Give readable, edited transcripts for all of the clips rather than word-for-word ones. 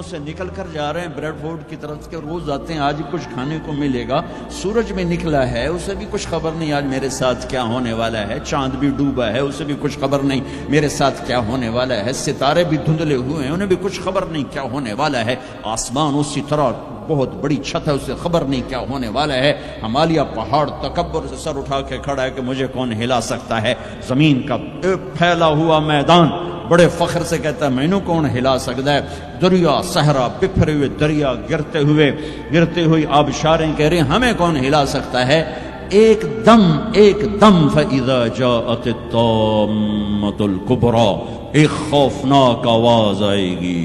سے نکل کر جا رہے ہیں بریڈ فورڈ کی طرف کے، روز آتے ہیں آج کچھ کھانے کو ملے گا، سورج میں نکلا ہے اسے بھی کچھ خبر نہیں آج میرے ساتھ کیا ہونے والا ہے، چاند بھی ڈوبا ہے اسے بھی کچھ خبر نہیں میرے ساتھ کیا ہونے والا ہے، ستارے بھی دھندلے ہوئے ہیں انہیں بھی کچھ خبر نہیں کیا ہونے والا ہے، آسمان اسی طرح بہت بڑی چھت ہے اسے خبر نہیں کیا ہونے والا ہے، ہمالیہ پہاڑ تکبر سے سر اٹھا کے کھڑا ہے کہ مجھے کون ہلا سکتا ہے، زمین کا پھیلا ہوا میدان بڑے فخر سے کہتا ہے مینوں کون ہلا سکتا ہے، دریا صحرا بکھرے ہوئے دریا گرتے ہوئی آبشاریں کہہ رہے ہیں ہمیں کون ہلا سکتا ہے، ایک دم فَإِذَا جَاءَتِ الطَّامَّةُ الْكُبْرَى، ایک خوفناک آواز آئے گی،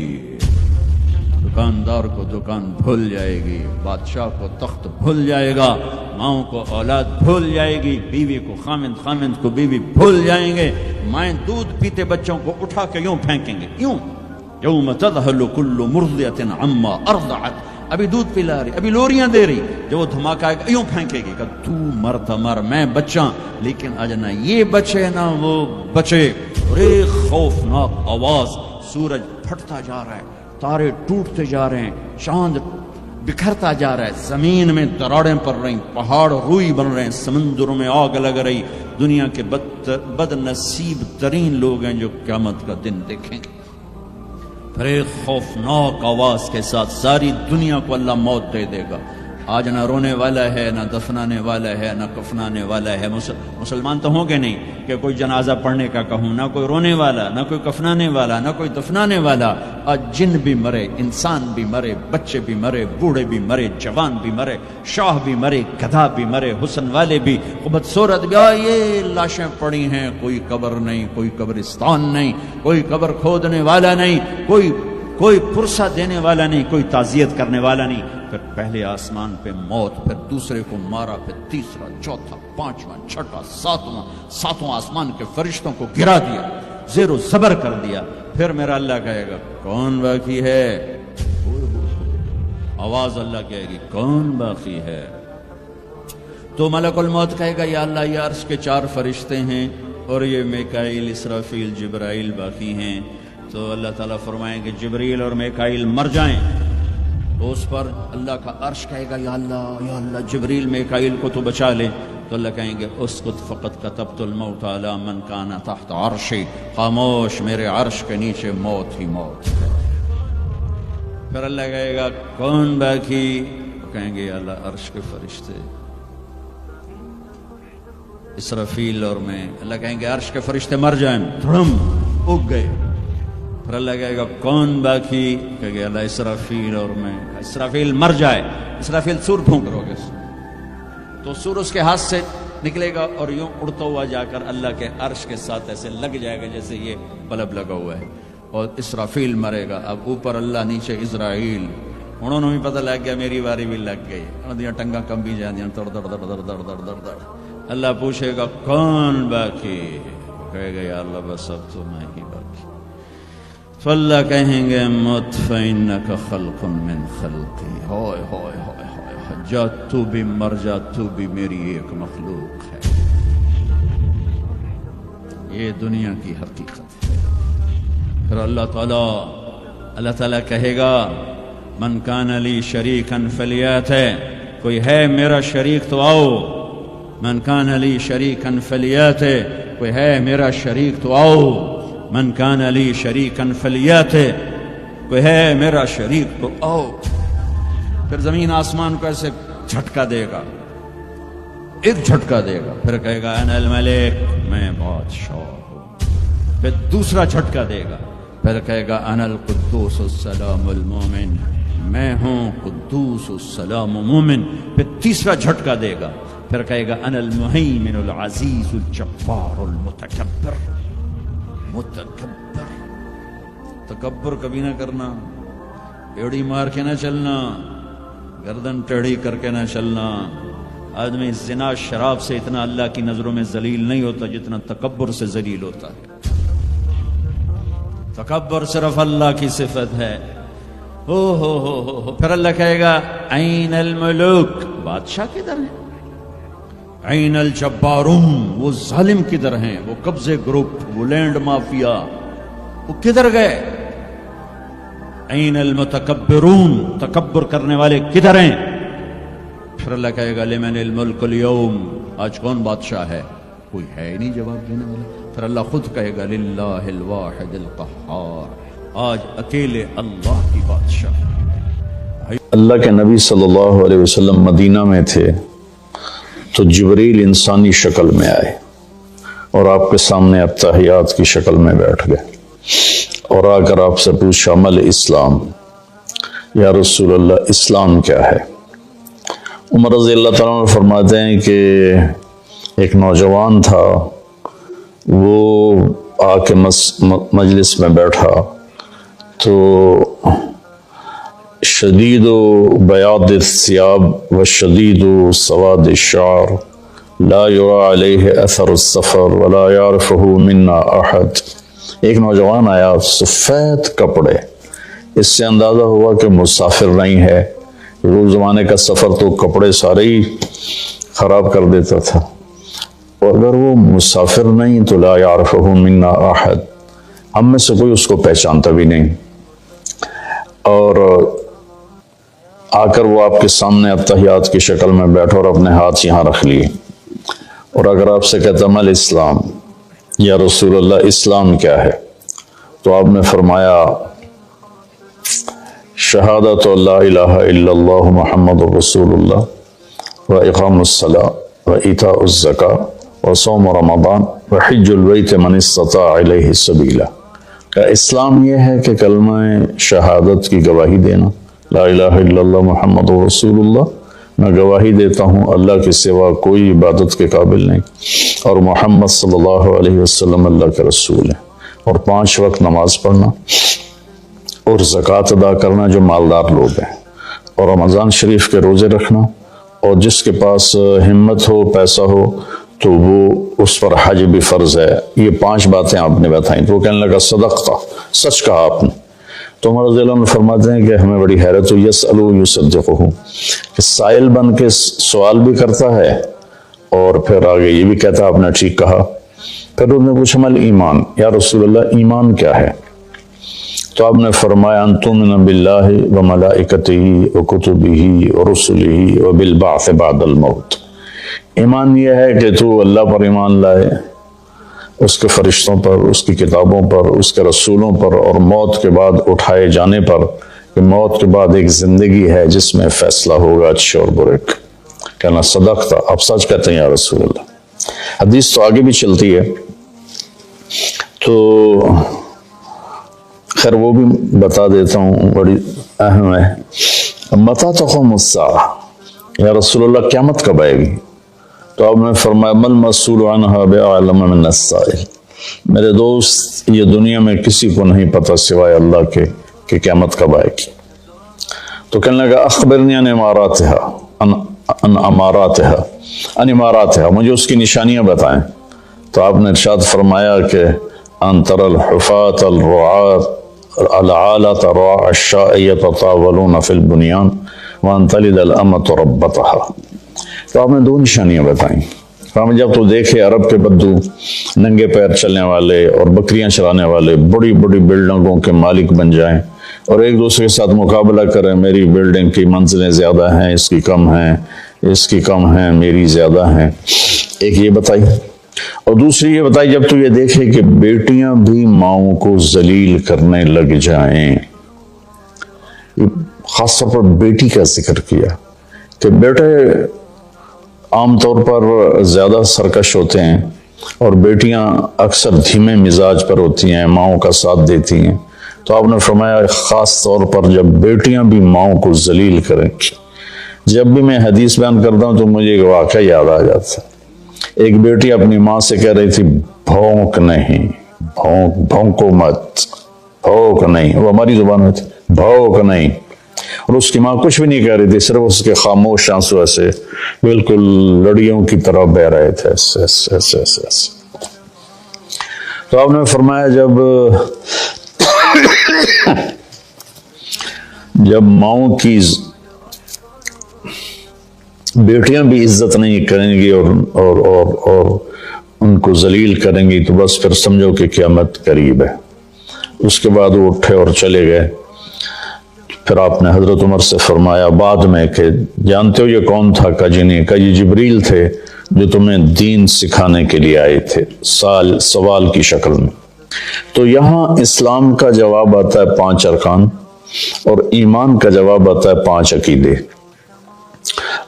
دکاندار کو دکان بھول جائے گی، بادشاہ کو تخت بھول جائے گا، ماؤں کو اولاد بھول جائے گی، بیوی کو خامند کو بیوی بھول جائیں گے، مائیں دودھ پیتے بچوں کو اٹھا کے یوں پھینکیں گے، یوں یوم تذہل کل مرضعۃ عما ارضعت، ابھی دودھ پلا رہی ابھی لوریاں دے رہی، جو وہ دھماکہ آئے گا یوں پھینکے گی کہ تو مرتا مر میں بچاں، لیکن آج نہ یہ بچے نہ وہ بچے، اور ایک خوفناک آواز، سورج پھٹتا جا رہا ہے، تارے ٹوٹتے جا رہے ہیں، چاند بکھرتا جا رہا ہے، زمین میں دراڑیں پڑ رہی، پہاڑ روئی بن رہے ہیں، سمندروں میں آگ لگ رہی، دنیا کے بد نصیب ترین لوگ ہیں جو قیامت کا دن دیکھیں گے، پھر ایک خوفناک آواز کے ساتھ ساری دنیا کو اللہ موت دے دے گا، آج نہ رونے والا ہے نہ دفنانے والا ہے نہ کفنانے والا ہے، مسلمان تو ہوں گے نہیں کہ کوئی جنازہ پڑھنے کا کہوں، نہ کوئی رونے والا نہ کوئی کفنانے والا نہ کوئی دفنانے والا، آج جن بھی مرے، انسان بھی مرے، بچے بھی مرے، بوڑھے بھی مرے، جوان بھی مرے، شاہ بھی مرے، گدھا بھی مرے، حسن والے بھی، خوبصورت بھی، یہ لاشیں پڑی ہیں، کوئی قبر نہیں، کوئی قبرستان نہیں، کوئی قبر کھودنے والا نہیں، کوئی پرسہ دینے والا نہیں، کوئی تعزیت کرنے والا نہیں، پھر پہلے آسمان پہ موت، پھر دوسرے کو مارا، پھر تیسرا، چوتھا، پانچواں، چھٹا، ساتواں آسمان کے فرشتوں کو گرا دیا، زیر و زبر کر دیا، پھر میرا اللہ کہے گا کون باقی ہے، آواز اللہ کہے گی کون باقی ہے، تو ملک الموت کہے گا یا اللہ یہ عرش کے 4 فرشتے ہیں اور یہ میکائیل، اسرافیل، جبرائیل باقی ہیں، تو اللہ تعالیٰ فرمائیں کہ جبریل اور میکائیل مر جائیں، تو اس پر اللہ کا عرش کہے گا یا اللہ جبریل میکائیل کو تو بچا لے، تو اللہ کہیں گے اسکت فقط کتبت الموت علی من کان تحت عرشی، خاموش میرے عرش کے نیچے موت ہی موت ہے، پھر اللہ کہے گا کون باقی، کہیں گے یا اللہ عرش کے فرشتے، اسرافیل اور میں، اللہ کہیں گے عرش کے فرشتے مر جائیں، دھڑم اگ گئے، پھر اللہ کہے گا کون باقی، کہے گا اللہ اسرافیل اور میں، اسرافیل مر جائے، اسرافیل سور پھونک روگے، تو سور اس کے ہاتھ سے نکلے گا اور یوں اڑتا ہوا جا کر اللہ کے عرش کے ساتھ ایسے لگ جائے گا جیسے یہ بلب لگا ہوا ہے، اور اسرافیل مرے گا، اب اوپر اللہ نیچے اسرائیل، انہوں نے بھی پتہ لگ گیا میری باری بھی لگ گئی، انہوں ٹنگا کم بھی جاندیاں دڑ دڑ دڑ دڑ دڑ دڑ دڑ دڑ، اللہ پوچھے گا کون باقی، کہے گا یا اللہ بس اب تو میں ہی باقی، تو اللہ کہیں گے مت فإنک خلق من خلقی، ہوئے ہوئے ہوئے ہوئے، جا تو بھی مر جا، تو بھی میری ایک مخلوق ہے، یہ دنیا کی حقیقت ہے، پھر اللہ تعالیٰ کہے گا من کان لی شریکا فلیات، کوئی ہے میرا شریک تو آؤ، من کان لی شریکا فلیات، کوئی ہے میرا شریک تو آؤ، من کان لی شریکا فلیات، کوئی ہے میرا شریک تو آؤ، پھر زمین آسمان کو ایسے جھٹکا دے گا، ایک جھٹکا دے گا، پھر کہے گا انا الملک، میں بادشاہ ہوں، پھر دوسرا جھٹکا دے گا، پھر کہے گا انا القدوس السلام المومن، میں ہوں قدوس السلام مومن، پھر تیسرا جھٹکا دے گا، پھر کہے گا انا المہیمن العزیز الجبار المتکبر، متکبر، تکبر کبھی نہ کرنا، ایڑی مار کے نہ چلنا، گردن ٹیڑھی کر کے نہ چلنا، آدمی زنا شراب سے اتنا اللہ کی نظروں میں ذلیل نہیں ہوتا جتنا تکبر سے ذلیل ہوتا ہے، تکبر صرف اللہ کی صفت ہے، پھر اللہ کہے گا این الملوک، بادشاہ کدھر ہیں، این الجبارون، وہ ظالم کدھر ہیں، وہ قبضے گروپ، وہ لینڈ مافیا، وہ کدھر گئے، این المتکبرون، تکبر کرنے والے کدھر ہیں؟ پھر اللہ کہے گا لمن الملک اليوم، آج کون بادشاہ ہے؟ کوئی ہے ہی نہیں جواب دینے والا۔ پھر اللہ خود کہے گا للہ الواحد القہار، آج اکیلے اللہ کی بادشاہ۔ اللہ کے نبی صلی اللہ علیہ وسلم مدینہ میں تھے تو جبریل انسانی شکل میں آئے اور آپ کے سامنے اتحیات کی شکل میں بیٹھ گئے اور آ کر آپ سے پوچھا مل اسلام، یا رسول اللہ اسلام کیا ہے؟ عمر رضی اللہ تعالیٰ عنہ فرماتے ہیں کہ ایک نوجوان تھا، وہ آ کے مجلس میں بیٹھا تو شدید بیاض الثياب وشدید سواد الشعر لا يرى عليه اثر السفر ولا يعرفه منا احد، ایک نوجوان آیا سفید کپڑے، اس سے اندازہ ہوا کہ مسافر نہیں ہے، روز زمانے کا سفر تو کپڑے سارے ہی خراب کر دیتا تھا، اور اگر وہ مسافر نہیں تو لا يعرفه منا احد، ہم میں سے کوئی اس کو پہچانتا بھی نہیں۔ اور آ کر وہ آپ کے سامنے اتحیات کی شکل میں بیٹھا اور اپنے ہاتھ یہاں رکھ لیے، اور اگر آپ سے کہتا مل اسلام، یا رسول اللہ اسلام کیا ہے، تو آپ نے فرمایا شہادت لا الہ الا اللہ محمد رسول اللہ و اقام الصلاۃ و ایتاء الزکاۃ و صوم رمضان و حج البیت من استطاع الیہ سبیلا، کہ اسلام یہ ہے کہ کلمہ شہادت کی گواہی دینا، لا الہ الا اللہ محمد رسول اللہ، میں گواہی دیتا ہوں اللہ کے سوا کوئی عبادت کے قابل نہیں، اور محمد صلی اللہ علیہ وسلم اللہ کے رسول ہیں، اور 5 وقت نماز پڑھنا اور زکوٰۃ ادا کرنا جو مالدار لوگ ہیں، اور رمضان شریف کے روزے رکھنا، اور جس کے پاس ہمت ہو پیسہ ہو تو وہ اس پر حج بھی فرض ہے۔ یہ 5 باتیں آپ نے بتائیں تو وہ کہنے لگا صدقتا، سچ کہا آپ نے۔ تو عمر رضی اللہ عنہ فرماتے ہیں کہ ہمیں بڑی حیرت ہوئی، یسألو یصدقہ، کہ سائل بن کے سوال بھی کرتا ہے اور پھر آگے یہ بھی کہتا ہے آپ نے ٹھیک کہا۔ پھر انہوں نے پوچھا مل ایمان، یا رسول اللہ ایمان کیا ہے؟ تو آپ نے فرمایا ان تؤمن باللہ وملائکتہ وکتبہ ورسلہ وبالبعث بعد الموت، ایمان یہ ہے کہ تو اللہ پر ایمان لائے، اس کے فرشتوں پر، اس کی کتابوں پر، اس کے رسولوں پر، اور موت کے بعد اٹھائے جانے پر، کہ موت کے بعد ایک زندگی ہے جس میں فیصلہ ہوگا اچھے اور برے کا۔ کہنا صدقتا، آپ سچ کہتے ہیں یا رسول اللہ۔ حدیث تو آگے بھی چلتی ہے، تو خیر وہ بھی بتا دیتا ہوں، بڑی اہم ہے۔ متی تقوم الساعہ، یا رسول اللہ قیامت کب آئے گی؟ تو آپ نے فرمایا مل مسئول عنہا بأعلم من السائل، میرے دوست یہ دنیا میں کسی کو نہیں پتا سوائے اللہ کے کہ قیامت کب آئے گی۔ تو کہنے لگا اخبرنی عن اماراتها، مجھے اس کی نشانیاں بتائیں۔ تو آپ نے ارشاد فرمایا کہ ان تر الحفاة الرعاة العالة رعاء الشاء يتطاولون في البنيان وان تلد الامة ربتها، تو آپ نے 2 نشانیاں بتائیں۔ فرمایا جب تو دیکھے عرب کے بدو ننگے پیر چلنے والے اور بکریاں چرانے والے بڑی بڑی بلڈنگوں کے مالک بن جائیں اور ایک دوسرے کے ساتھ مقابلہ کریں، میری بلڈنگ کی منزلیں زیادہ ہیں، اس کی کم ہیں، اس کی کم ہیں، میری زیادہ ہیں، ایک یہ بتائی۔ اور دوسری یہ بتائی جب تو یہ دیکھے کہ بیٹیاں بھی ماؤں کو ذلیل کرنے لگ جائیں، خاص طور پر بیٹی کا ذکر کیا کہ بیٹے عام طور پر زیادہ سرکش ہوتے ہیں اور بیٹیاں اکثر دھیمے مزاج پر ہوتی ہیں، ماؤں کا ساتھ دیتی ہیں۔ تو آپ نے فرمایا خاص طور پر جب بیٹیاں بھی ماؤں کو ذلیل کریں۔ جب بھی میں حدیث بیان کرتا ہوں تو مجھے ایک واقعہ یاد آ جاتا ہے۔ ایک بیٹی اپنی ماں سے کہہ رہی تھی بھونک نہیں، بھونکو مت، بھونک نہیں، وہ ہماری زبان میں تھی بھونک نہیں، اور اس کی ماں کچھ بھی نہیں کہہ رہی تھی، صرف اس کے خاموش آنسو ایسے بالکل لڑیوں کی طرح بہ رہے تھے ایسے ایسے ایسے ایسے ایسے۔ تو آپ نے فرمایا جب ماؤں کی بیٹیاں بھی عزت نہیں کریں گی اور ان کو ذلیل کریں گی تو بس پھر سمجھو کہ قیامت قریب ہے۔ اس کے بعد وہ اٹھے اور چلے گئے۔ پھر آپ نے حضرت عمر سے فرمایا بعد میں کہ جانتے ہو یہ کون تھا؟ کہا جی نہیں۔ کہا یہ جبریل تھے جو تمہیں دین سکھانے کے لیے آئے تھے، سوال کی شکل میں۔ تو یہاں اسلام کا جواب آتا ہے 5 ارکان، اور ایمان کا جواب آتا ہے 5 عقیدے،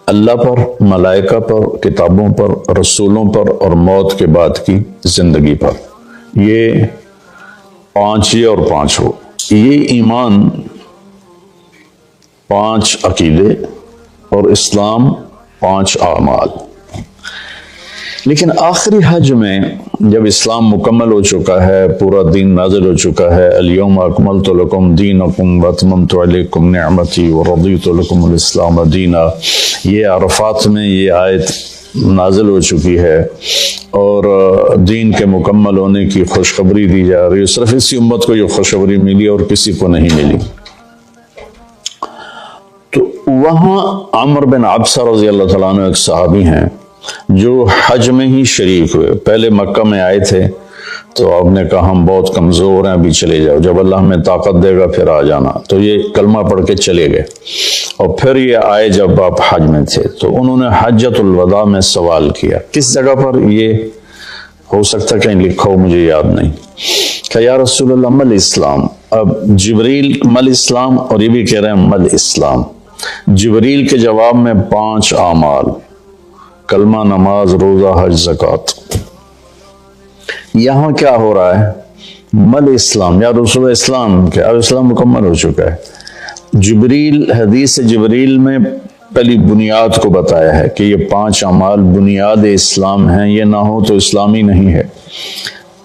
اللہ پر، ملائکہ پر، کتابوں پر، رسولوں پر، اور موت کے بعد کی زندگی پر۔ یہ 5 یہ اور 5 ہو، یہ ایمان، 5 عقیدے، اور اسلام 5 اعمال۔ لیکن آخری حج میں جب اسلام مکمل ہو چکا ہے، پورا دین نازل ہو چکا ہے، الیوم اکملت لکم دینکم واتممت علیکم نعمتی ورضیت لکم الاسلام دینا، یہ عرفات میں یہ آیت نازل ہو چکی ہے، اور دین کے مکمل ہونے کی خوشخبری دی جا رہی ہے۔ صرف اسی امت کو یہ خوشخبری ملی اور کسی کو نہیں ملی۔ تو وہاں عمر بن عبسہ رضی اللہ تعالیٰ عنہ ایک صحابی ہیں جو حج میں ہی شریک ہوئے۔ پہلے مکہ میں آئے تھے تو آپ نے کہا ہم بہت کمزور ہیں، ابھی چلے جاؤ، جب اللہ ہمیں طاقت دے گا پھر آ جانا۔ تو یہ کلمہ پڑھ کے چلے گئے، اور پھر یہ آئے جب آپ حج میں تھے تو انہوں نے حجۃ الوداع میں سوال کیا۔ کس جگہ پر یہ ہو سکتا کہیں لکھا ہو، مجھے یاد نہیں، کہ یا رسول اللہ مل اسلام؟ اب جبریل مل اسلام، اور یہ بھی کہہ رہے ہیں مل اسلام۔ جبریل کے جواب میں 5 اعمال، کلمہ، نماز، روزہ، حج، زکوٰۃ۔ یہاں کیا ہو رہا ہے؟ مل اسلام، یا رسول اسلام، کہ اب اسلام مکمل ہو چکا ہے۔ جبریل، حدیث جبریل میں پہلی بنیاد کو بتایا ہے کہ یہ 5 اعمال بنیاد اسلام ہیں، یہ نہ ہو تو اسلامی نہیں ہے۔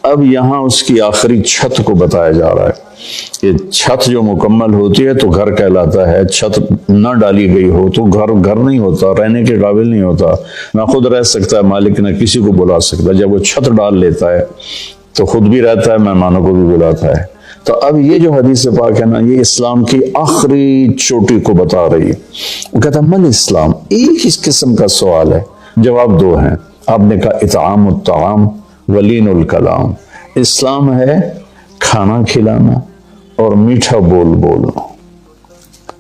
اب یہاں اس کی آخری چھت کو بتایا جا رہا ہے کہ چھت جو مکمل ہوتی ہے تو گھر کہلاتا ہے، چھت نہ ڈالی گئی ہو تو گھر نہیں ہوتا، رہنے کے قابل نہیں ہوتا، نہ خود رہ سکتا ہے مالک، نہ کسی کو بلا سکتا۔ جب وہ چھت ڈال لیتا ہے تو خود بھی رہتا ہے، مہمانوں کو بھی بلاتا ہے۔ تو اب یہ جو حدیث پاک ہے نا، یہ اسلام کی آخری چوٹی کو بتا رہی ہے۔ وہ کہتا ہے مل اسلام، ایک ہی قسم کا سوال ہے، جواب 2 ہیں۔ آپ نے کہا اطعام الطعام ولین الکلام، اسلام ہے کھانا کھلانا اور میٹھا بول بولنا۔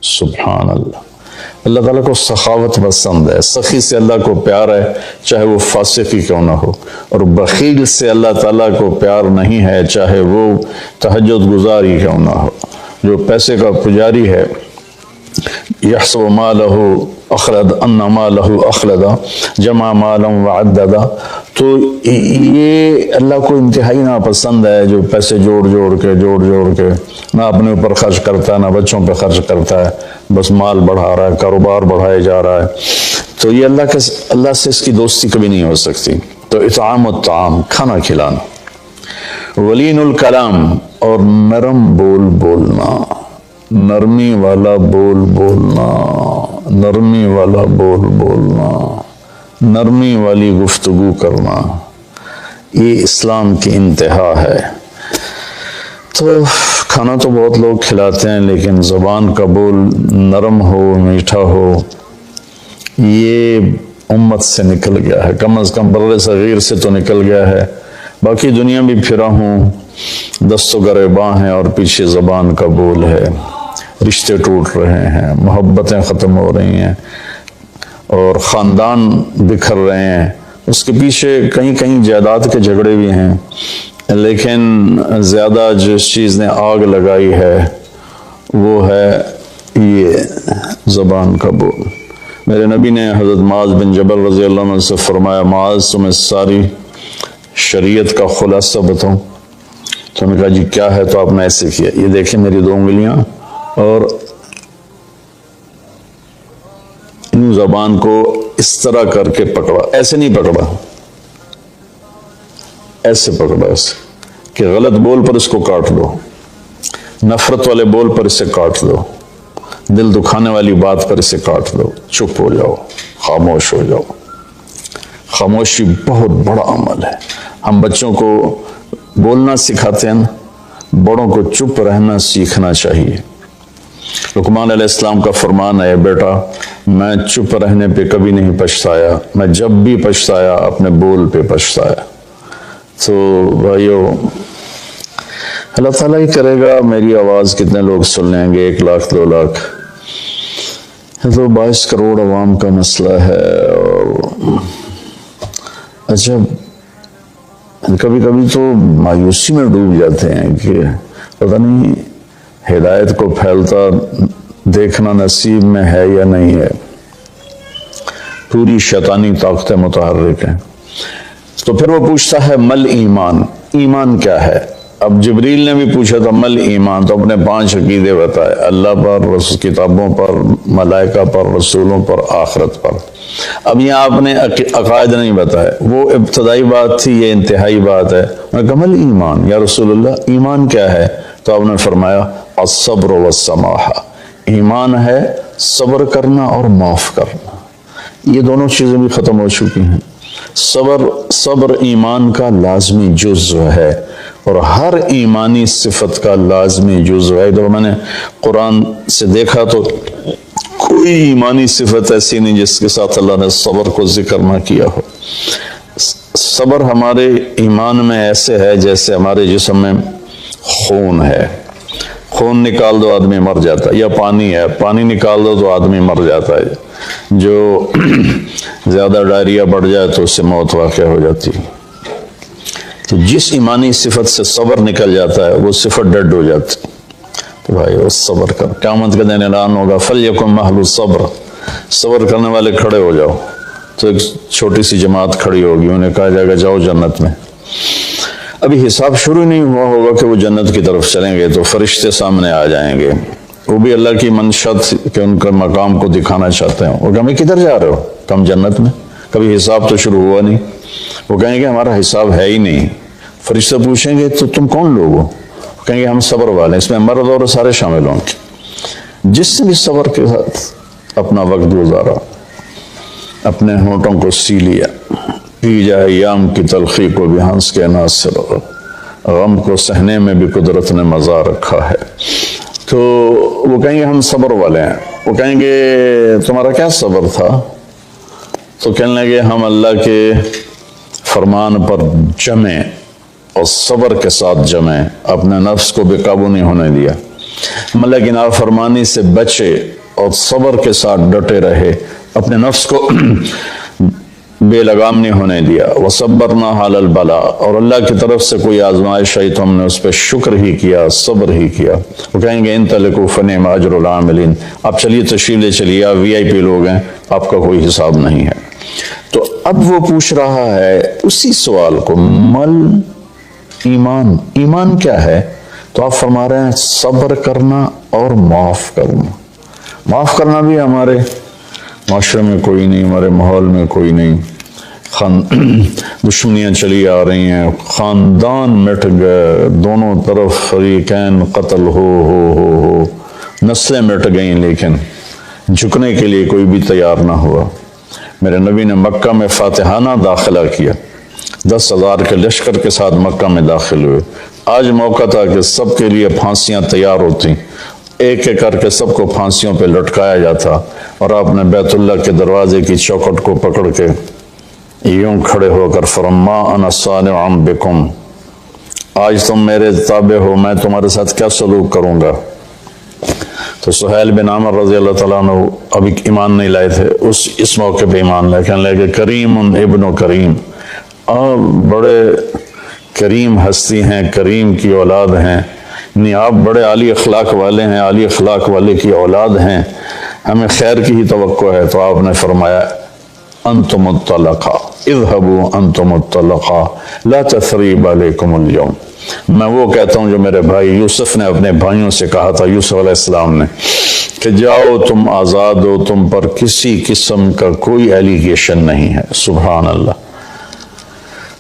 سبحان اللہ، اللہ تعالیٰ کو سخاوت پسند ہے، سخی سے اللہ کو پیار ہے چاہے وہ فاسق ہی کیوں نہ ہو، اور بخیل سے اللہ تعالیٰ کو پیار نہیں ہے چاہے وہ تہجد گزار ہی کیوں نہ ہو۔ جو پیسے کا پجاری ہے، یحسب مالہ اخلد ان مالہ اخلدا جمع مالا وعددا، تو یہ اللہ کو انتہائی ناپسند ہے جو پیسے جوڑ جوڑ کے نہ اپنے اوپر خرچ کرتا ہے، نہ بچوں پہ خرچ کرتا ہے، بس مال بڑھا رہا ہے، کاروبار بڑھائے جا رہا ہے۔ تو یہ اللہ سے اس کی دوستی کبھی نہیں ہو سکتی۔ تو اطعام الطعام، کھانا کھلانا، ولین الکلام، اور نرم بول بولنا، نرمی والا بول بولنا، نرمی والا بول بولنا، نرمی والی گفتگو کرنا، یہ اسلام کی انتہا ہے۔ تو کھانا تو بہت لوگ کھلاتے ہیں، لیکن زبان کا بول نرم ہو، میٹھا ہو، یہ امت سے نکل گیا ہے، کم از کم بر صغیر سے تو نکل گیا ہے۔ باقی دنیا بھی پھرا ہوں، دست و گریباں ہیں اور پیچھے زبان کا بول ہے، رشتے ٹوٹ رہے ہیں، محبتیں ختم ہو رہی ہیں، اور خاندان بکھر رہے ہیں۔ اس کے پیچھے کہیں کہیں جائیداد کے جھگڑے بھی ہیں، لیکن زیادہ جس چیز نے آگ لگائی ہے وہ ہے یہ زبان کا بول۔ میرے نبی نے حضرت معاذ بن جبل رضی اللہ عنہ سے فرمایا، معاذ تمہیں ساری شریعت کا خلاصہ بتاؤں؟ تو انہوں نے کہا جی کیا ہے؟ تو آپ نے ایسے کیا، یہ دیکھیں میری 2 انگلیاں، اور ان زبان کو اس طرح کر کے پکڑا، ایسے نہیں پکڑا، ایسے پکڑا، ایسے کہ غلط بول پر اس کو کاٹ لو، نفرت والے بول پر اسے کاٹ لو، دل دکھانے والی بات پر اسے کاٹ لو، چپ ہو جاؤ، خاموش ہو جاؤ۔ خاموشی بہت بڑا عمل ہے۔ ہم بچوں کو بولنا سکھاتے ہیں، بڑوں کو چپ رہنا سیکھنا چاہیے۔ لقمان علیہ السلام کا فرمان ہے، بیٹا میں چپ رہنے پہ کبھی نہیں پچھتایا، میں جب بھی پچھتایا اپنے بول پہ پچھتایا۔ تو بھائیو، اللہ تعالیٰ ہی کرے گا میری آواز کتنے لوگ سن لیں گے، 1 لاکھ 2 لاکھ، یہ تو 22 کروڑ عوام کا مسئلہ ہے۔ اچھا کبھی کبھی تو مایوسی میں ڈوب جاتے ہیں کہ پتہ نہیں ہدایت کو پھیلتا دیکھنا نصیب میں ہے یا نہیں ہے، پوری شیطانی طاقتیں متحرک ہیں۔ تو پھر وہ پوچھتا ہے مل ایمان، ایمان کیا ہے؟ اب جبریل نے بھی پوچھا تھا مل ایمان، تو اپنے 5 عقیدے بتائے، اللہ پر، کتابوں پر، ملائکہ پر، رسولوں پر، آخرت پر۔ اب یہاں آپ نے عقائد نہیں بتائے، وہ ابتدائی بات تھی، یہ انتہائی بات ہے۔ میں کہا مل ایمان یا رسول اللہ، ایمان کیا ہے؟ تو آپ نے فرمایا الصبر والسماحہ، ایمان ہے صبر کرنا اور معاف کرنا۔ یہ دونوں چیزیں بھی ختم ہو چکی ہیں۔ صبر ایمان کا لازمی جزو ہے، اور ہر ایمانی صفت کا لازمی جزو ہے۔ تو میں نے قرآن سے دیکھا تو کوئی ایمانی صفت ایسی نہیں جس کے ساتھ اللہ نے صبر کو ذکر نہ کیا ہو۔ صبر ہمارے ایمان میں ایسے ہے جیسے ہمارے جسم میں خون ہے، خون نکال دو آدمی مر جاتا ہے، یا پانی ہے، پانی نکال دو تو آدمی مر جاتا ہے، جو زیادہ ڈائریا بڑھ جائے تو اس سے موت واقع ہو جاتی ہے۔ تو جس ایمانی صفت سے صبر نکل جاتا ہے وہ صفت ڈیڈ ہو جاتی ہے۔ تو بھائی وہ صبر کر، قیامت کے دن اعلان ہوگا فَلْيَكُنْ مَحْلُ الصَّبْرِ، صبر کرنے والے کھڑے ہو جاؤ۔ تو ایک چھوٹی سی جماعت کھڑی ہوگی، انہیں کہا جائے گا جاؤ جنت میں۔ ابھی حساب شروع نہیں ہوا ہوگا کہ وہ جنت کی طرف چلیں گے، تو فرشتے سامنے آ جائیں گے، وہ بھی اللہ کی منشت کہ ان کا مقام کو دکھانا چاہتے ہیں۔ وہ کہیں گے کدھر جا رہے ہو؟ کم جنت میں، کبھی حساب تو شروع ہوا نہیں۔ وہ کہیں گے ہمارا حساب ہے ہی نہیں۔ فرشتے پوچھیں گے تو تم کون لوگ ہو؟ کہیں گے ہم صبر والے، اس میں مرد اور سارے شامل ہوں گے۔ جس نے بھی صبر کے ساتھ اپنا وقت گزارا، اپنے ہونٹوں کو سی لیا، پی جائے ایام کی تلخی کو بھی ہنس کے ناصر، غم کو سہنے میں بھی قدرت نے مزہ رکھا ہے۔ تو وہ کہیں گے ہم صبر والے ہیں۔ وہ کہیں گے تمہارا کیا صبر تھا؟ تو کہنے لگے ہم اللہ کے فرمان پر جمے اور صبر کے ساتھ جمے، اپنے نفس کو بے قابو نہیں ہونے دیا، ملک کی نافرمانی سے بچے اور صبر کے ساتھ ڈٹے رہے، اپنے نفس کو بے لگام نہیں ہونے دیا۔ وَصَبَّرْنَا عَلَى الْبَلَاءِ، اور اللہ کی طرف سے کوئی آزمائش آئی تو ہم نے اس پہ شکر ہی کیا، صبر ہی کیا۔ وہ کہیں گے انطلقوا فَنِعْمَ أَجْرُ الْعَامِلِينَ، آپ چلیے تشریف لے چلیے، آپ VIP لوگ ہیں، آپ کا کوئی حساب نہیں ہے۔ تو اب وہ پوچھ رہا ہے اسی سوال کو مل ایمان، ایمان کیا ہے؟ تو آپ فرما رہے ہیں صبر کرنا اور معاف کرنا۔ معاف کرنا بھی ہمارے معاشرے میں کوئی نہیں، ہمارے ماحول میں کوئی نہیں، دشمنیاں چلی آ رہی ہیں، خاندان مٹ گئے، دونوں طرف فریقین قتل ہو، نسلیں مٹ گئیں، لیکن جھکنے کے لیے کوئی بھی تیار نہ ہوا۔ میرے نبی نے مکہ میں فاتحانہ داخلہ کیا، 10,000 کے لشکر کے ساتھ مکہ میں داخل ہوئے۔ آج موقع تھا کہ سب کے لیے پھانسیاں تیار ہوتی، ایک ایک کر کے سب کو پھانسیوں پہ لٹکایا جاتا، اور آپ نے بیت اللہ کے دروازے کی چوکھٹ کو پکڑ کے یوں کھڑے ہو کر فرما انا صانع بکم، آج تم میرے تابع ہو، میں تمہارے ساتھ کیا سلوک کروں گا۔ تو سہیل بن عامر رضی اللہ تعالیٰ عنہ ابھی ایمان نہیں لائے تھے، اس موقع پہ ایمان لائے، کہنے لگے کریم ابن کریم، آپ بڑے کریم ہستی ہیں، کریم کی اولاد ہیں، یعنی آپ بڑے عالی اخلاق والے ہیں، عالی اخلاق والے کی اولاد ہیں، ہمیں خیر کی ہی توقع ہے۔ تو آپ نے فرمایا انتم الطلقاء اذهبوا انتم الطلقاء لا تثریب علیکم اليوم، میں وہ کہتا ہوں جو میرے بھائی یوسف نے اپنے بھائیوں سے کہا تھا، یوسف علیہ السلام نے، کہ جاؤ تم آزاد ہو، تم پر کسی قسم کا کوئی ایلیگیشن نہیں ہے۔ سبحان اللہ۔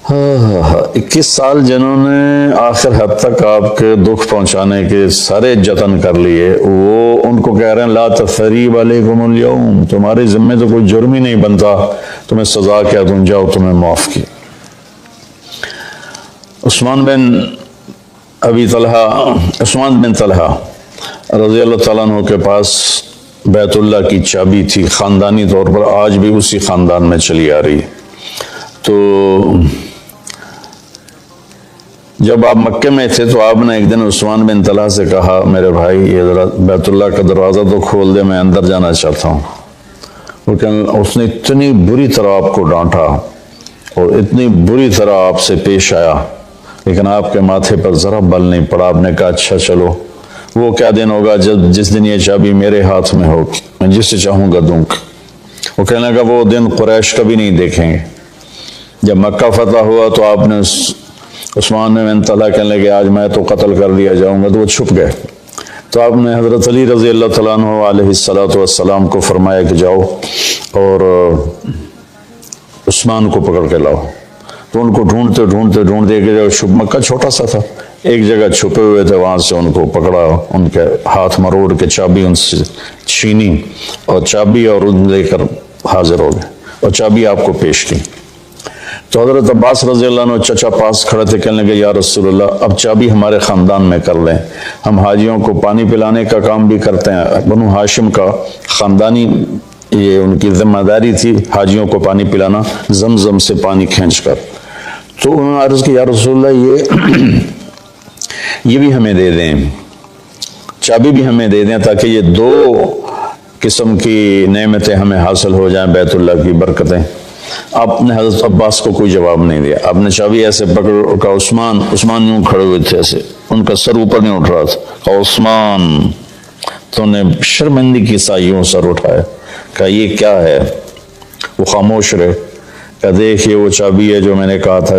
21 سال جنہوں نے آخر حد تک آپ کے دکھ پہنچانے کے سارے جتن کر لیے، وہ ان کو کہہ رہے ہیں لا تثریب علیکم اليوم، تمہارے ذمہ تو کوئی جرم ہی نہیں بنتا، تمہیں سزا کیا دوں، جاؤ تمہیں معاف کیا۔ عثمان بن طلحہ رضی اللہ تعالیٰ عنہ کے پاس بیت اللہ کی چابی تھی، خاندانی طور پر آج بھی اسی خاندان میں چلی آ رہی۔ تو جب آپ مکے میں تھے تو آپ نے ایک دن عثمان بن طلحہ سے کہا میرے بھائی یہ ذرا بیت اللہ کا دروازہ تو کھول دے، میں اندر جانا چاہتا ہوں. لیکن اس نے اتنی بری طرح آپ کو ڈانٹا اور اتنی بری طرح آپ سے پیش آیا، لیکن آپ کے ماتھے پر ذرا بل نہیں پڑا. آپ نے کہا اچھا چلو، وہ کیا دن ہوگا جس دن یہ چابی میرے ہاتھ میں ہوگی، میں جسے چاہوں گا دوں گا. وہ کہنے لگا وہ دن قریش کبھی نہیں دیکھیں گے. جب مکہ فتح ہوا تو آپ نے عثمان بن طلحہ کہنے لگے آج میں تو قتل کر دیا جاؤں گا، تو وہ چھپ گئے. تو آپ نے حضرت علی رضی اللہ تعالیٰ عنہ علیہ السلام کو فرمایا کہ جاؤ اور عثمان کو پکڑ کے لاؤ. تو ان کو ڈھونڈتے ایک جگہ، مکہ چھوٹا سا تھا، ایک جگہ چھپے ہوئے تھے، وہاں سے ان کو پکڑا، ان کے ہاتھ مروڑ کے چابی ان سے چھینی اور چابی اور ان لے کر حاضر ہو گئے اور چابی آپ کو پیش کی. تو حضرت عباس رضی اللہ عنہ چچا پاس کھڑے تھے، کہنے لگے یا رسول اللہ اب چابی ہمارے خاندان میں کر لیں، ہم حاجیوں کو پانی پلانے کا کام بھی کرتے ہیں. بنو ہاشم کا خاندانی یہ ان کی ذمہ داری تھی حاجیوں کو پانی پلانا، زمزم سے پانی کھینچ کر. تو انہوں نے عرض کیا یا رسول اللہ یہ بھی ہمیں دے دیں، چابی بھی ہمیں دے دیں تاکہ یہ دو قسم کی نعمتیں ہمیں حاصل ہو جائیں، بیت اللہ کی برکتیں. آپ نے حضرت عباس کو کوئی جواب نہیں دیا. آپ نے چابی ایسے پکڑ کا عثمان یوں کھڑے ہوئے تھے، ایسے ان کا سر اوپر نہیں اٹھ رہا تھا. کہا عثمان، تو نے شرمندگی کے ساتھ یوں سر اٹھایا، کہا یہ کیا ہے؟ وہ خاموش رہے. کہا دیکھ یہ وہ چابی ہے جو میں نے کہا تھا،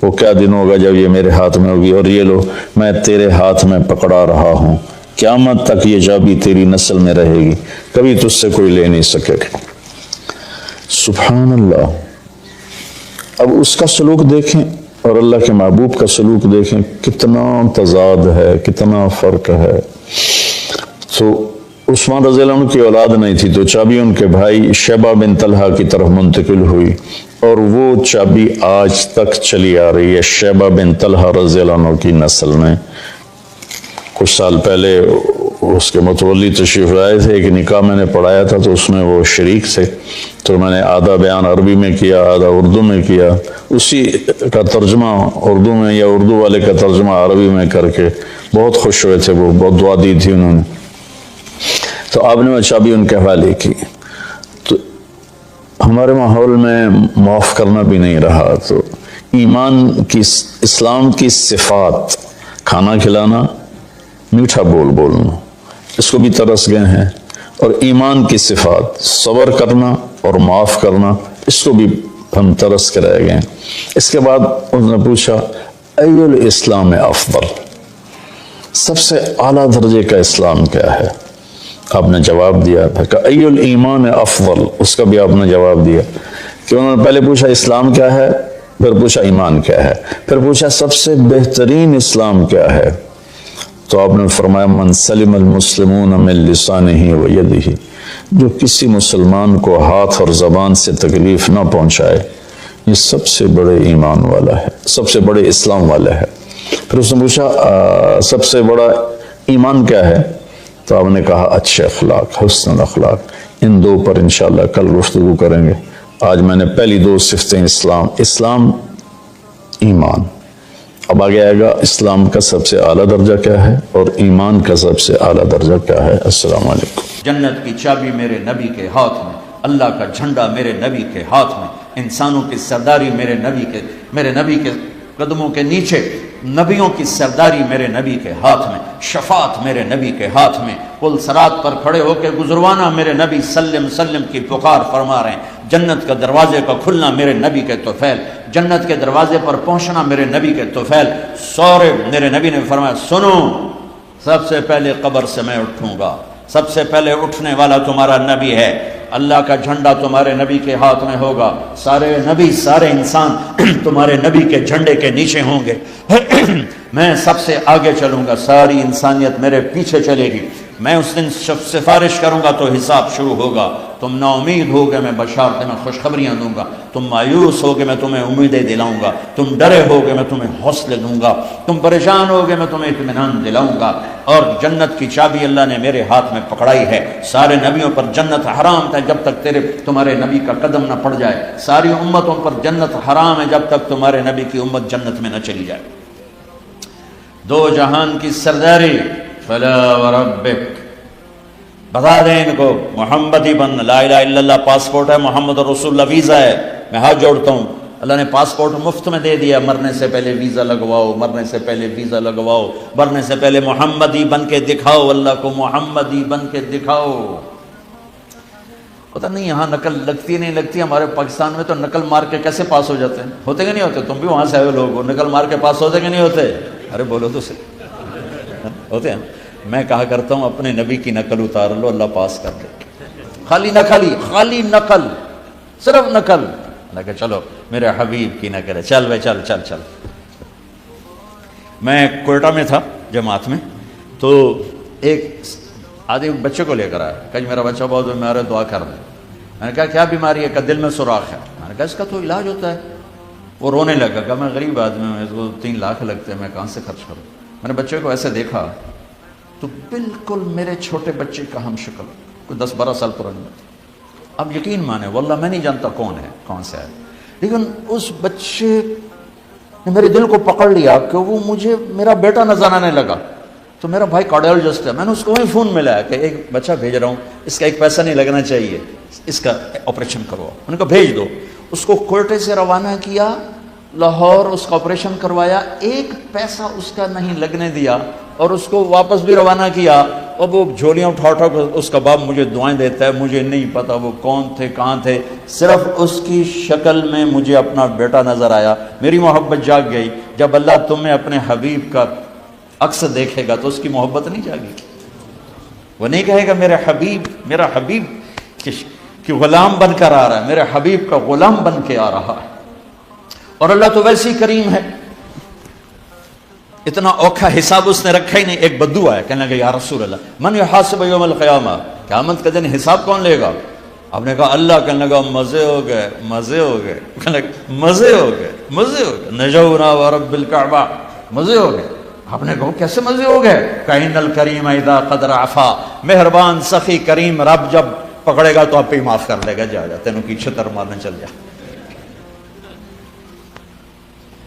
وہ کیا دن ہوگا جب یہ میرے ہاتھ میں ہوگی، اور یہ لو میں تیرے ہاتھ میں پکڑا رہا ہوں، قیامت تک یہ چابی تیری نسل میں رہے گی، کبھی تجھ سے کوئی لے نہیں سکے گا. سبحان اللہ. اب اس کا سلوک دیکھیں اور اللہ کے محبوب کا سلوک دیکھیں، کتنا تضاد ہے، کتنا فرق ہے. تو عثمان رضی اللہ عنہ کی اولاد نہیں تھی تو چابی ان کے بھائی شیبہ بن طلحہ کی طرف منتقل ہوئی، اور وہ چابی آج تک چلی آ رہی ہے شیبہ بن طلحہ رضی اللہ عنہ کی نسل میں. کچھ سال پہلے اس کے متولی تشریف لائے تھے، ایک نکاح میں نے پڑھایا تھا تو اس میں وہ شریک تھے، تو میں نے آدھا بیان عربی میں کیا، آدھا اردو میں کیا، اسی کا ترجمہ اردو میں یا اردو والے کا ترجمہ عربی میں کر کے بہت خوش ہوئے تھے، وہ بہت دعا دی تھی انہوں نے. تو آپ نے وہ چابی ان کے حوالے کی. تو ہمارے ماحول میں معاف کرنا بھی نہیں رہا. تو ایمان کی، اسلام کی صفات، کھانا کھلانا، میٹھا بولنا، اس کو بھی ترس گئے ہیں، اور ایمان کی صفات صبر کرنا اور معاف کرنا، اس کو بھی ہم ترس کے رہ گئے ہیں. اس کے بعد انہوں نے پوچھا ای الاسلام افضل، سب سے اعلیٰ درجے کا اسلام کیا ہے؟ آپ نے جواب دیا تھا کہ ای الایمان افضل، اس کا بھی آپ نے جواب دیا کہ انہوں نے پہلے پوچھا اسلام کیا ہے، پھر پوچھا ایمان کیا ہے، پھر پوچھا سب سے بہترین اسلام کیا ہے. تو آپ نے فرمایا من سلم المسلمون من لسانہ و یدہ، جو کسی مسلمان کو ہاتھ اور زبان سے تکلیف نہ پہنچائے، یہ سب سے بڑے ایمان والا ہے، سب سے بڑے اسلام والا ہے. پھر اس نے پوچھا سب سے بڑا ایمان کیا ہے؟ تو آپ نے کہا اچھے اخلاق، حسن اخلاق. ان دو پر انشاءاللہ کل گفتگو کریں گے. آج میں نے پہلی دو صفتیں اسلام ایمان. اب آگے آئے گا اسلام کا سب سے اعلیٰ درجہ کیا ہے اور ایمان کا سب سے اعلیٰ درجہ کیا ہے. السلام علیکم. جنت کی چابی میرے نبی کے ہاتھ میں، اللہ کا جھنڈا میرے نبی کے ہاتھ میں، انسانوں کی سرداری میرے نبی کے قدموں کے نیچے، نبیوں کی سرداری میرے نبی کے ہاتھ میں، شفاعت میرے نبی کے ہاتھ میں. پل صراط پر کھڑے ہو کے گزروانہ میرے نبی سلم سلم کی پکار فرما رہے ہیں. جنت کے دروازے کا کھلنا میرے نبی کے طفیل، جنت کے دروازے پر پہنچنا میرے نبی کے طفیل. سورے میرے نبی نے فرمایا سنو، سب سے پہلے قبر سے میں اٹھوں گا، سب سے پہلے اٹھنے والا تمہارا نبی ہے. اللہ کا جھنڈا تمہارے نبی کے ہاتھ میں ہوگا، سارے نبی سارے انسان تمہارے نبی کے جھنڈے کے نیچے ہوں گے. میں سب سے آگے چلوں گا، ساری انسانیت میرے پیچھے چلے گی. میں اس دن سفارش کروں گا تو حساب شروع ہوگا. تم نا امید ہوگے میں بشارتیں، میں خوشخبریاں دوں گا. تم مایوس ہوگے میں تمہیں امیدیں دلاؤں گا. تم ڈرے ہوگے میں تمہیں حوصلے دوں گا. تم پریشان ہوگے میں تمہیں اطمینان دلاؤں گا. اور جنت کی چابی اللہ نے میرے ہاتھ میں پکڑائی ہے. سارے نبیوں پر جنت حرام تھا جب تک تمہارے نبی کا قدم نہ پڑ جائے. ساری امتوں پر جنت حرام ہے جب تک تمہارے نبی کی امت جنت میں نہ چلی جائے. دو جہان کی سرداری، فلا وربک، بتا دیں ان کو محمد ہی بن، لا الہ الا اللہ پاسپورٹ ہے، محمد رسول اللہ ویزا ہے، میں ہاتھ جوڑتا ہوں، اللہ نے پاسپورٹ مفت میں دے دیا، مرنے سے پہلے ویزا لگواؤ، مرنے سے پہلے ویزا لگواؤ، مرنے سے پہلے محمد ہی بن کے دکھاؤ، اللہ کو محمد ہی بن کے دکھاؤ۔ پتہ نہیں یہاں نقل لگتی نہیں لگتی، ہمارے پاکستان میں تو نقل مار کے کیسے پاس ہو جاتے ہیں، ہوتے کہ نہیں ہوتے؟ تم بھی وہاں سے آئے لوگ، نقل مار کے پاس ہوتے کہ نہیں ہوتے؟ ارے بولو تو صحیح، ہوتے ہیں۔ میں کہا کرتا ہوں اپنے نبی کی نقل اتار لو، اللہ پاس کر دے، خالی نقل، صرف نقل، اللہ کہ چلو میرے حبیب کی نقل ہے، چل بھائی چل چل چل۔ میں کوئٹہ میں تھا جماعت میں، تو ایک آدمی بچے کو لے کر آیا، کہ میرا بچہ بہت بیمار ہے، دعا کر دیں۔ میں نے کہا کیا بیماری ہے؟ کہ دل میں سوراخ ہے۔ میں نے کہا اس کا تو علاج ہوتا ہے۔ وہ رونے لگا، کہ میں غریب آدمی ہوں، اس کو 3 لاکھ لگتے ہیں، میں کہاں سے خرچ کروں؟ میں نے بچے کو ایسے دیکھا تو بالکل میرے چھوٹے بچے کا ہم شکل، کوئی 10-12 سال پرانی۔ اب یقین مانے واللہ میں نہیں جانتا کون ہے، کون سے ہے، لیکن اس بچے نے میرے دل کو پکڑ لیا کہ وہ مجھے میرا بیٹا نظر آنے لگا۔ تو میرا بھائی کارڈیولوجسٹ ہے، میں نے اس کو وہیں فون ملایا کہ ایک بچہ بھیج رہا ہوں، اس کا 1 پیسہ نہیں لگنا چاہیے، اس کا آپریشن کرواؤ۔ انہوں نے کہا بھیج دو۔ اس کو کوئٹے سے روانہ کیا، لاہور اس کا آپریشن کروایا، 1 پیسہ اس کا نہیں لگنے دیا، اور اس کو واپس بھی روانہ کیا۔ اور وہ جھولیاں اٹھا اس کا باپ مجھے دعائیں دیتا ہے، مجھے نہیں پتا وہ کون تھے کہاں تھے، صرف اس کی شکل میں مجھے اپنا بیٹا نظر آیا، میری محبت جاگ گئی۔ جب اللہ تمہیں اپنے حبیب کا عکس دیکھے گا تو اس کی محبت نہیں جاگے گی، وہ نہیں کہے گا میرا حبیب کہ غلام بن کر آ رہا ہے، میرے حبیب کا غلام بن کے آ رہا ہے۔ اور اللہ تو ویسی کریم ہے، اتنا اوکھا حساب اس نے رکھا ہی نہیں۔ ایک بدو آیا، کہنے لگا یا رسول اللہ من یحاسب یوم القیامہ، قیامت کے دن حساب کون لے گا؟ آپ نے کہا اللہ۔ کہنے لگا مزے ہو گئے، کہنے لگا مزے ہو گئے، نجونا ورب الکعبہ، مزے ہو گئے۔ آپ نے کہا کیسے مزے ہو گئے؟ کائن الکریم اذا قدر عفا، مہربان سخی کریم رب جب پکڑے گا تو آپ پہ معاف کر لے گا، جا تینوں کی چھتر مارنے چل جا۔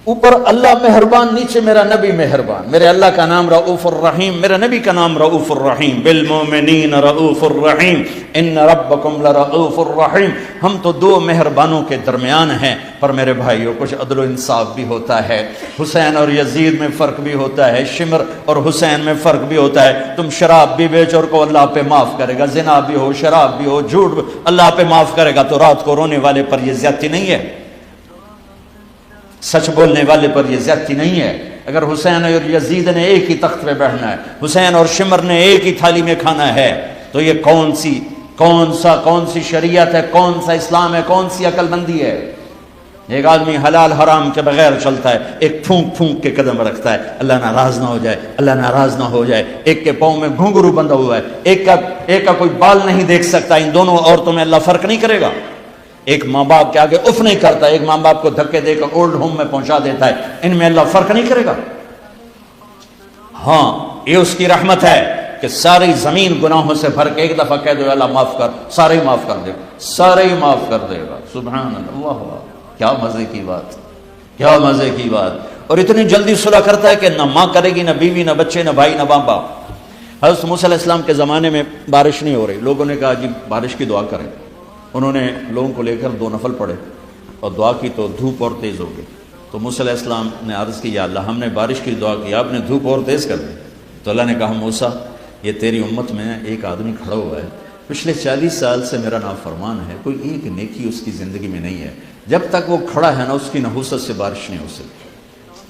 اوپر اللہ مہربان، نیچے میرا نبی مہربان۔ میرے اللہ کا نام رؤوف الرحیم، میرے نبی کا نام رؤوف الرحیم، بالمؤمنین رؤوف الرحیم، ان ربکم لرؤوف الرحیم۔ ہم تو 2 مہربانوں کے درمیان ہیں، پر میرے بھائیوں کچھ عدل و انصاف بھی ہوتا ہے، حسین اور یزید میں فرق بھی ہوتا ہے، شمر اور حسین میں فرق بھی ہوتا ہے۔ تم شراب بھی بیچ اور کو اللہ پہ معاف کرے گا، زنا بھی ہو، شراب بھی ہو، جھوٹ بھی اللہ پہ معاف کرے گا، تو رات کو رونے والے پر یہ زیادتی نہیں ہے، سچ بولنے والے پر یہ زیادتی نہیں ہے۔ اگر حسین اور یزید نے ایک ہی تخت پہ بیٹھنا ہے، حسین اور شمر نے ایک ہی تھالی میں کھانا ہے، تو یہ کون سی شریعت ہے، کون سا اسلام ہے، کون سی عقل مندی ہے؟ ایک آدمی حلال حرام کے بغیر چلتا ہے، ایک پھونک کے قدم رکھتا ہے، اللہ ناراض نہ ہو جائے، اللہ ناراض نہ ہو جائے۔ ایک کے پاؤں میں گھنگرو بندھا ہوا ہے، ایک کا کوئی بال نہیں دیکھ سکتا، ان دونوں عورتوں میں اللہ فرق نہیں کرے گا۔ ایک ماں باپ کے آگے اف نہیں کرتا، ایک ماں باپ کو دھکے دے کر اولڈ ہوم میں پہنچا دیتا ہے، ان میں اللہ فرق نہیں کرے گا۔ ہاں یہ اس کی رحمت ہے کہ ساری زمین گناہوں سے بھر کے ایک دفعہ کہہ دو اللہ معاف کر، سارے ہی معاف کر دے گا، سارے ہی معاف کر دے گا۔ سبحان اللہ، کیا مزے کی بات، کیا مزے کی بات۔ اور اتنی جلدی صلح کرتا ہے کہ نہ ماں کرے گی، نہ بیوی، نہ بچے، نہ بھائی، نہ باپ۔ حضرت موسیٰ علیہ السلام کے زمانے میں بارش نہیں ہو رہی، لوگوں نے کہا جی بارش کی دعا کریں۔ انہوں نے لوگوں کو لے کر 2 نفل پڑھے اور دعا کی تو دھوپ اور تیز ہو گئی۔ تو موسیٰ علیہ السلام نے عرض کی یا اللہ ہم نے بارش کی دعا کی، آپ نے دھوپ اور تیز کر دی۔ تو اللہ نے کہا موسیٰ یہ تیری امت میں ایک آدمی کھڑا ہوا ہے، پچھلے 40 سال سے میرا نافرمان ہے، کوئی ایک نیکی اس کی زندگی میں نہیں ہے، جب تک وہ کھڑا ہے نا اس کی نحوست سے بارش نہیں ہو سکتی،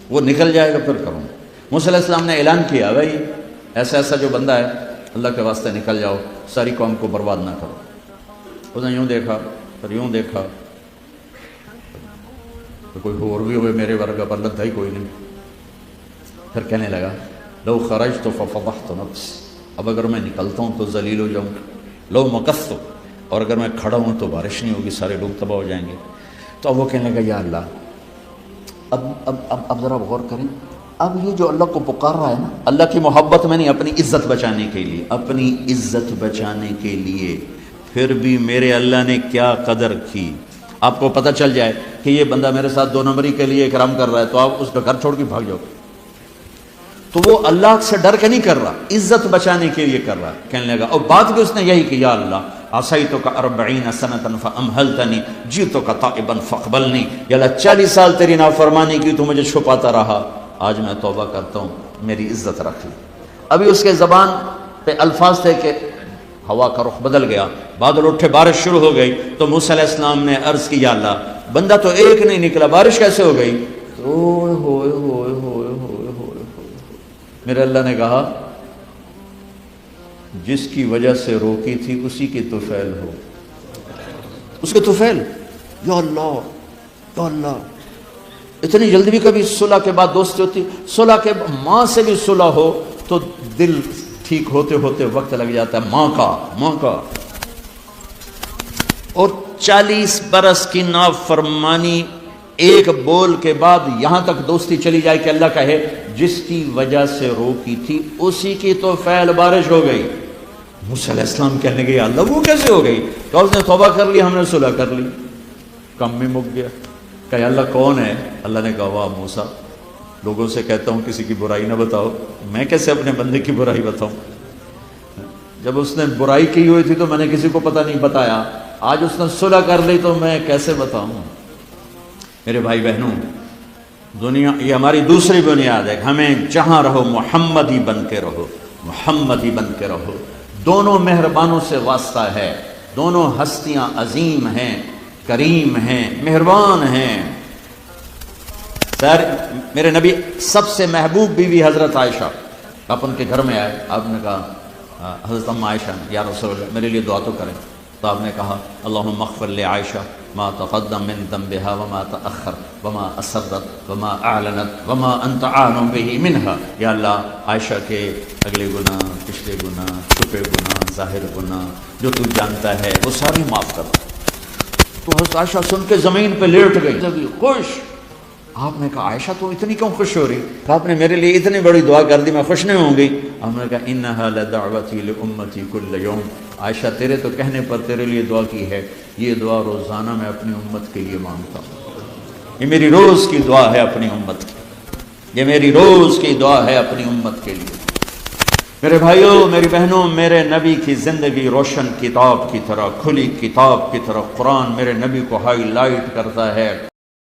وہ نکل جائے گا پھر کروں۔ موسیٰ علیہ السلام نے اعلان کیا بھائی ایسا جو بندہ ہے اللہ کے واسطے نکل جاؤ، ساری قوم کو برباد نہ کرو۔ اس نے یوں دیکھا پھر یوں دیکھا، تو کوئی اور بھی ہوئے میرے ورگا، پر لگتا ہی کوئی نہیں۔ پھر کہنے لگا لو خرجت ففضحت نفسی، اب اگر میں نکلتا ہوں تو ذلیل ہو جاؤں، لو مکثت، اور اگر میں کھڑا ہوں تو بارش نہیں ہوگی، سارے لوگ تباہ ہو جائیں گے۔ تو اب وہ کہنے لگا یا اللہ اب ذرا غور کریں، اب یہ جو اللہ کو پکار رہا ہے نا، اللہ کی محبت میں نہیں، اپنی عزت بچانے کے لیے، اپنی عزت بچانے کے لیے، پھر بھی میرے اللہ نے کیا قدر کی۔ آپ کو پتہ چل جائے کہ یہ بندہ میرے ساتھ 2 نمبری کے لیے اکرام کر رہا ہے تو آپ اس کا گھر چھوڑ کے بھاگ جاؤ، تو وہ اللہ سے ڈر کے نہیں کر رہا، عزت بچانے کے لیے کر رہا، کہنے لگا، اور بات بھی اس نے یہی کہ یا اللہ عصیتک 40 سنۃ فامہلتنی جئتک تائبا فاقبلنی، یا اللہ 40 سال تیری نافرمانی کی تو مجھے چھپاتا رہا، آج میں توبہ کرتا ہوں، میری عزت رکھ لی۔ ابھی اس کے زبان پہ الفاظ تھے کہ ہوا کا رخ بدل گیا، بادل اٹھے، بارش شروع ہو گئی، تو موسیٰ علیہ السلام نے عرض کی یا اللہ بندہ تو ایک نہیں نکلا، بارش کیسے ہو گئی؟ اوئے ہوئے ہوئے ہوئے ہوئے ہوئے، میرے اللہ نے کہا جس کی وجہ سے روکی تھی اسی کی طفیل ہو، اس کے طفیل، یا اللہ یا اللہ۔ اتنی جلدی بھی کبھی صلح کے بعد دوستی ہوتی؟ صلح کے ماں سے بھی صلح ہو تو دل ٹھیک ہوتے ہوتے وقت لگ جاتا ہے، ماں کا۔ اور 40 برس کی نافرمانی ایک بول کے بعد یہاں تک دوستی چلی جائے کہ اللہ کہے جس کی وجہ سے روکی تھی اسی کی تو فعل بارش ہو گئی۔ موسیٰ علیہ السلام کہنے گئے اللہ وہ کیسے ہو گئی؟ کہ اس نے توبہ کر لی، ہم نے صلح کر لی، کم میں مک گیا۔ کہ اللہ کون ہے؟ اللہ نے کہا واہ موسیٰ، لوگوں سے کہتا ہوں کسی کی برائی نہ بتاؤ، میں کیسے اپنے بندے کی برائی بتاؤں؟ جب اس نے برائی کی ہوئی تھی تو میں نے کسی کو پتہ نہیں بتایا، آج اس نے صلح کر لی تو میں کیسے بتاؤں؟ میرے بھائی بہنوں، دنیا یہ ہماری دوسری بنیاد ہے کہ ہمیں جہاں رہو محمدی بن کے رہو، محمدی بن کے رہو۔ دونوں مہربانوں سے واسطہ ہے، دونوں ہستیاں عظیم ہیں، کریم ہیں، مہربان ہیں۔ سر میرے نبی سب سے محبوب بیوی حضرت عائشہ، آپ ان کے گھر میں آئے، آپ نے کہا حضرت ام عائشہ یا رسول اللہ میرے لیے دعا تو کریں، تو آپ نے کہا اللہم اغفر لعائشہ ما تقدم من ذنبها وما تأخر وما اسرت وما اعلنت وما انت عالم به منها، یا اللہ عائشہ کے اگلے گناہ، پچھلے گناہ، چھپے گناہ، ظاہر گناہ جو تو جانتا ہے وہ سارے معاف کر۔ تو حضرت عائشہ سن کے زمین پہ لیٹ گئی خوش۔ آپ نے کہا عائشہ تو اتنی کیوں خوش ہو رہی؟ کہ آپ نے میرے لیے اتنی بڑی دعا کر دی، میں خوش نہیں ہوں گی؟ آپ نے کہا انہا لدعوتی لامتی کل یوم، عائشہ تیرے تو کہنے پر تیرے لیے دعا کی ہے، یہ دعا روزانہ میں اپنی امت کے لیے مانگتا ہوں، یہ میری روز کی دعا ہے اپنی امت کی، یہ میری روز کی دعا ہے اپنی امت کے لیے۔ میرے بھائیوں میری بہنوں، میرے نبی کی زندگی روشن کتاب کی طرح، کھلی کتاب کی طرح، قرآن میرے نبی کو ہائی لائٹ کرتا ہے۔